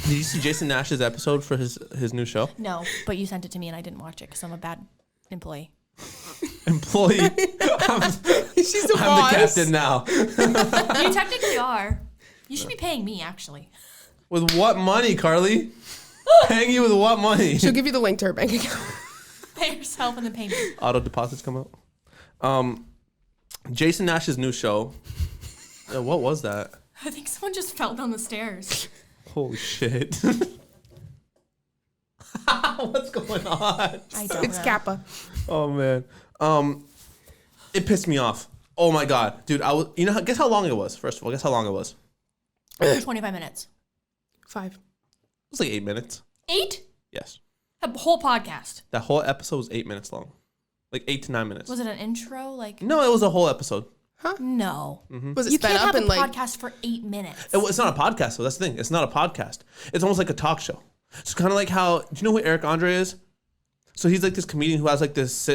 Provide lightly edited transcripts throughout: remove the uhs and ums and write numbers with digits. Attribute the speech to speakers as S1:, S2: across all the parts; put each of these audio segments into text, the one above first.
S1: Did you see Jason Nash's episode for his new show?
S2: No, but you sent it to me and I didn't watch it because I'm a bad employee.
S1: Employee.
S3: She's the
S1: I'm
S3: boss.
S1: the captain now.
S2: You technically are. You should be paying me, actually.
S1: With what money, Karlee? Paying you with what money?
S3: She'll give you the link to her bank account.
S2: Pay yourself and then pay me.
S1: Auto deposits come out. Jason Nash's new show. What was that?
S2: I think someone just fell down the stairs.
S1: Holy shit. What's going on?
S2: I don't
S3: It's
S2: know.
S3: Kappa.
S1: Oh man. It pissed me off. Oh my god. Dude, guess how long it was? First of all, guess how long it was?
S2: 25 minutes.
S3: 5.
S1: It was like 8 minutes.
S2: 8?
S1: Yes.
S2: A whole podcast.
S1: That whole episode was 8 minutes long. Like 8 to 9 minutes.
S2: Was it an intro? Like,
S1: No, it was a whole episode.
S2: no.
S3: Was it
S2: You
S3: sped
S2: can't
S3: up
S2: have
S3: and
S2: a
S3: like?
S2: podcast for 8 minutes.
S1: It's not a podcast, though. That's the thing. It's not a podcast. It's almost like a talk show. It's kind of like how. Do you know who Eric Andre is? So he's like this comedian who has like this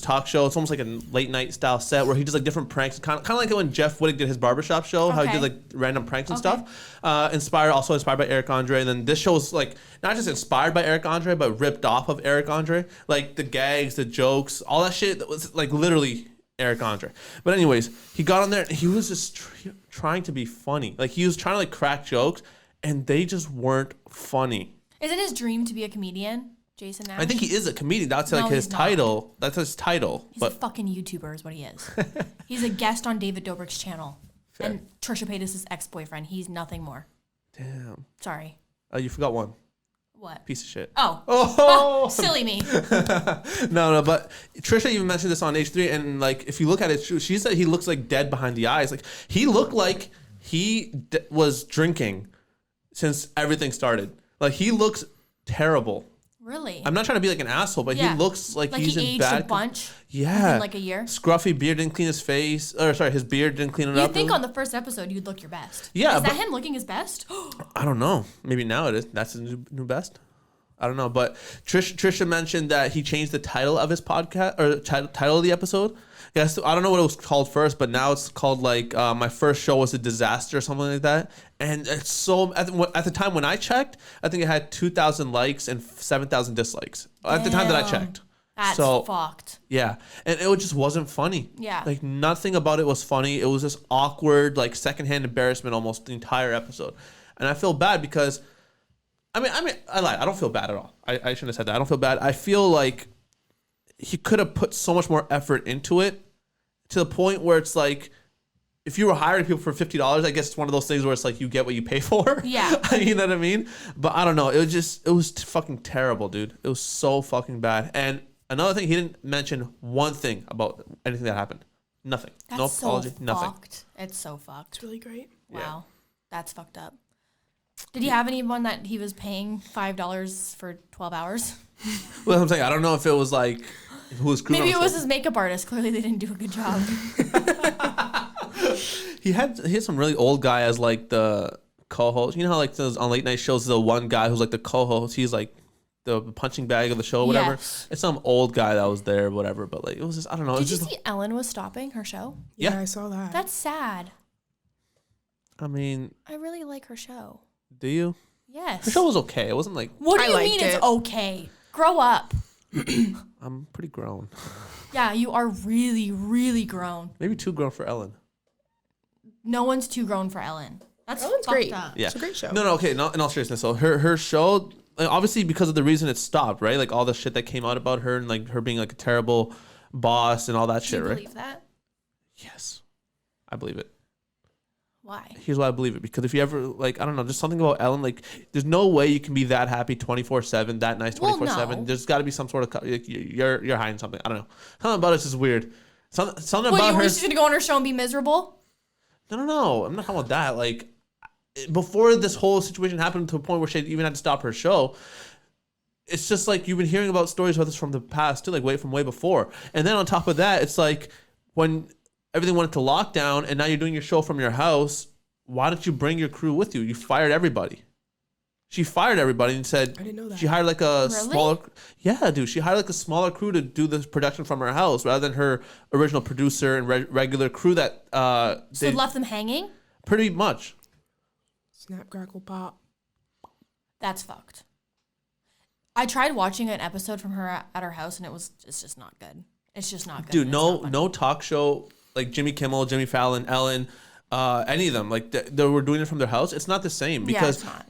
S1: talk show. It's almost like a late night style set where he does like different pranks. Kind of like when Jeff Wittig did his barbershop show, how he did like random pranks and stuff. Also inspired by Eric Andre. And then this show is like not just inspired by Eric Andre, but ripped off of Eric Andre. Like the gags, the jokes, all that shit that was like literally Eric Andre. But anyways, he got on there and he was just trying to be funny. Like he was trying to like crack jokes and they just weren't funny.
S2: Isn't his dream to be a comedian? Jason Nash?
S1: I think he is a comedian. That's like his
S2: he's not.
S1: title. That's his title.
S2: He's a fucking YouTuber is what he is. He's a guest on David Dobrik's channel.
S1: Fair.
S2: And Trisha Paytas' ex-boyfriend. He's nothing more.
S1: Damn.
S2: Sorry.
S1: Oh, you forgot one.
S2: What?
S1: Piece of shit.
S2: Oh.
S1: Oh.
S2: Silly me.
S1: No, but Trisha even mentioned this on H3, and like if you look at it, she said he looks like dead behind the eyes. Like he looked like he was drinking since everything started. Like he looks terrible.
S2: Really?
S1: I'm not trying to be like an asshole, but he looks like he's
S2: he
S1: in
S2: aged
S1: bad.
S2: a bunch.
S1: Yeah.
S2: Within like a year.
S1: Scruffy beard, didn't clean his face. Or sorry, his beard didn't clean it up.
S2: You'd think on the first episode you'd look your best.
S1: Yeah,
S2: Is that
S1: but-
S2: him looking his best?
S1: I don't know. Maybe now it is. That's his new best. I don't know. But Trisha mentioned that he changed the title of his podcast or title of the episode. Yes, I don't know what it was called first, but now it's called like my first show was a disaster or something like that. And it's so at the time when I checked, I think it had 2,000 likes and 7,000 dislikes at the time that I checked.
S2: That's
S1: So
S2: fucked.
S1: yeah, and it just wasn't funny.
S2: Yeah.
S1: Like nothing about it was funny. It was just awkward, like secondhand embarrassment almost the entire episode. And I feel bad because, I lied. I don't feel bad at all. I shouldn't have said that. I don't feel bad. I feel like he could have put so much more effort into it to the point where it's like, if you were hiring people for $50, I guess it's one of those things where it's like you get what you pay for.
S2: Yeah.
S1: You know what I mean? But I don't know. It was fucking terrible, dude. It was so fucking bad. And another thing, he didn't mention one thing about anything that happened. Nothing.
S2: That's
S1: No
S2: so
S1: apology. Nothing.
S2: fucked. It's so fucked.
S3: It's really great.
S2: Wow. That's fucked up. Did he have anyone that he was paying $5 for 12 hours?
S1: Well, I'm saying I don't know if it was like who was crewing.
S2: Maybe it was his makeup artist. Clearly they didn't do a good job.
S1: He had some really old guy as like the co-host. You know how like those on late night shows, the one guy who's like the co-host. He's like the punching bag of the show, or whatever.
S2: Yes.
S1: It's some old guy that was there, whatever. But like it was just I don't know.
S2: Did you
S1: just,
S2: see Ellen was stopping her show?
S1: Yeah.
S3: I saw that.
S2: That's sad.
S1: I mean,
S2: I really like her show.
S1: do you?
S2: Yes.
S1: The show was okay. It wasn't like
S2: What do
S3: I
S2: you
S3: liked
S2: mean
S3: it.
S2: it's okay? Grow up.
S1: I'm pretty grown.
S2: Yeah, you are really, really grown.
S1: Maybe too grown for Ellen.
S2: No one's too grown for Ellen. That's
S3: Ellen's
S2: fucked
S3: great.
S2: up.
S1: Yeah,
S3: It's a great show.
S1: No, okay. In all seriousness, so her show, like, obviously because of the reason it stopped, right? Like all the shit that came out about her and like her being like a terrible boss and all that
S2: Do
S1: shit,
S2: you
S1: right?
S2: believe that?
S1: Yes, I believe it.
S2: Why?
S1: Here's why I believe it. Because if you ever, like, I don't know, just something about Ellen, like, there's no way you can be that happy 24/7, that nice 24/7.
S2: no.
S1: There's got to be some sort of, like, you're hiding something. I don't know. Something about it's just weird. Something
S2: What,
S1: about
S2: you
S1: her.
S2: wish she's gonna go on her show and be miserable?
S1: No. I'm not talking about that. Like, before this whole situation happened to a point where she even had to stop her show, it's just like you've been hearing about stories about this from the past, too, like, from way before. And then on top of that, it's like when everything went into lockdown and now you're doing your show from your house, why don't you bring your crew with you? You fired everybody. She fired everybody and said
S3: I didn't know that.
S1: she hired like a
S2: Really?
S1: smaller. Yeah, dude. She hired like a smaller crew to do the production from her house rather than her original producer and regular crew that
S2: So left them hanging?
S1: pretty much.
S3: Snap, crackle, pop.
S2: That's fucked. I tried watching an episode from her at her house, and it's just not good. It's just not good.
S1: Dude, no talk show like Jimmy Kimmel, Jimmy Fallon, Ellen, any of them, like they were doing it from their house. It's not the same because
S2: it's not.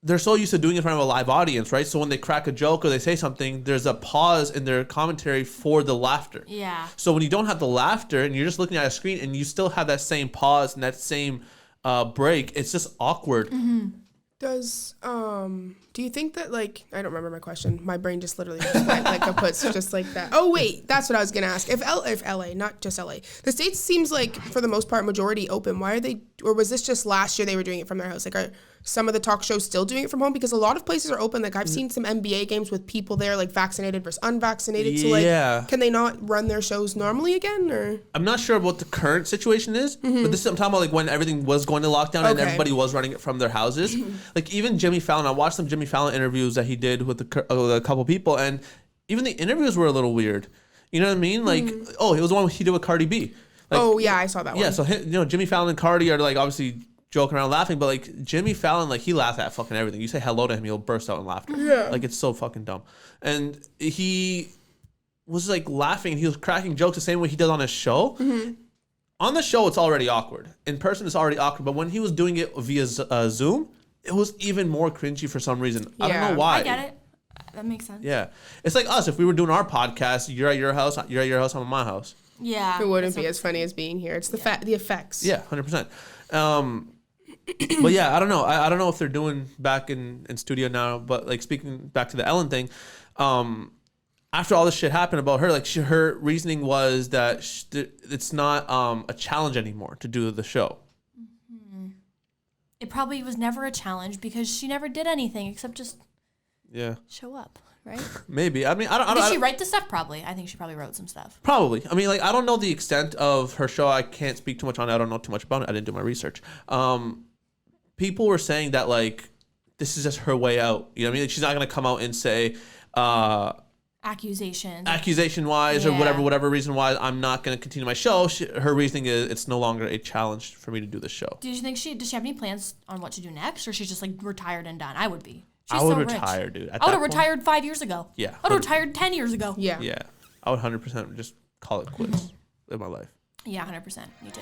S1: they're so used to doing it in front of a live audience, right? So when they crack a joke or they say something, there's a pause in their commentary for the laughter.
S2: Yeah.
S1: So when you don't have the laughter and you're just looking at a screen and you still have that same pause and that same break, it's just awkward.
S2: Mm-hmm.
S3: Do you think that, like, I don't remember my question. My brain just literally just went like a puts just like that. Oh, wait, that's what I was going to ask. If LA, not just LA, the States seems like, for the most part, majority open. Why are they, or was this just last year they were doing it from their house? Like, are some of the talk shows still doing it from home? Because a lot of places are open. Like, I've seen some NBA games with people there, like, vaccinated versus unvaccinated. So, like, can they not run their shows normally again, or?
S1: I'm not sure what the current situation is, but this is, I'm talking about, like, when everything was going to lockdown and everybody was running it from their houses. Like, even Jimmy Fallon, I watched some Jimmy Fallon interviews that he did with a couple people, and even the interviews were a little weird. You know what I mean? Like, it was the one he did with Cardi B. Like,
S3: I saw that one.
S1: Yeah, so Jimmy Fallon and Cardi are like obviously joking around laughing, but like Jimmy Fallon, like he laughs at fucking everything. You say hello to him, he'll burst out in laughter.
S3: Yeah.
S1: Like it's so fucking dumb. And he was like laughing, he was cracking jokes the same way he does on his show. On the show, it's already awkward. In person, it's already awkward. But when he was doing it via Zoom, it was even more cringy for some reason. I don't know why.
S2: I get it. That makes sense.
S1: Yeah. It's like us. If we were doing our podcast, you're at your house, I'm at my house.
S2: Yeah.
S3: It wouldn't be as funny as being here. It's the the effects.
S1: Yeah, 100%. But yeah, I don't know. I don't know if they're doing back in studio now, but like speaking back to the Ellen thing, after all this shit happened about her, like her reasoning was that it's not a challenge anymore to do the show.
S2: It probably was never a challenge because she never did anything except just show up, right?
S1: Maybe. I mean, I don't.
S2: Did she write the stuff? Probably. I think she probably wrote some stuff.
S1: Probably. I mean, like I don't know the extent of her show. I can't speak too much on it. I don't know too much about it. I didn't do my research. People were saying that like this is just her way out. You know what I mean? Like, she's not gonna come out and say accusation wise or whatever reason why I'm not gonna continue my show. Her reasoning is it's no longer a challenge for me to do the show.
S2: Do you think does she have any plans on what to do next, or she's just like retired and done? I would be.
S1: I would retire, dude.
S2: I would have retired 5 years ago.
S1: Yeah.
S2: I would have retired 10 years ago.
S3: Yeah.
S1: Yeah. I would 100% just call it quits in my life.
S2: Yeah, 100%. Me too.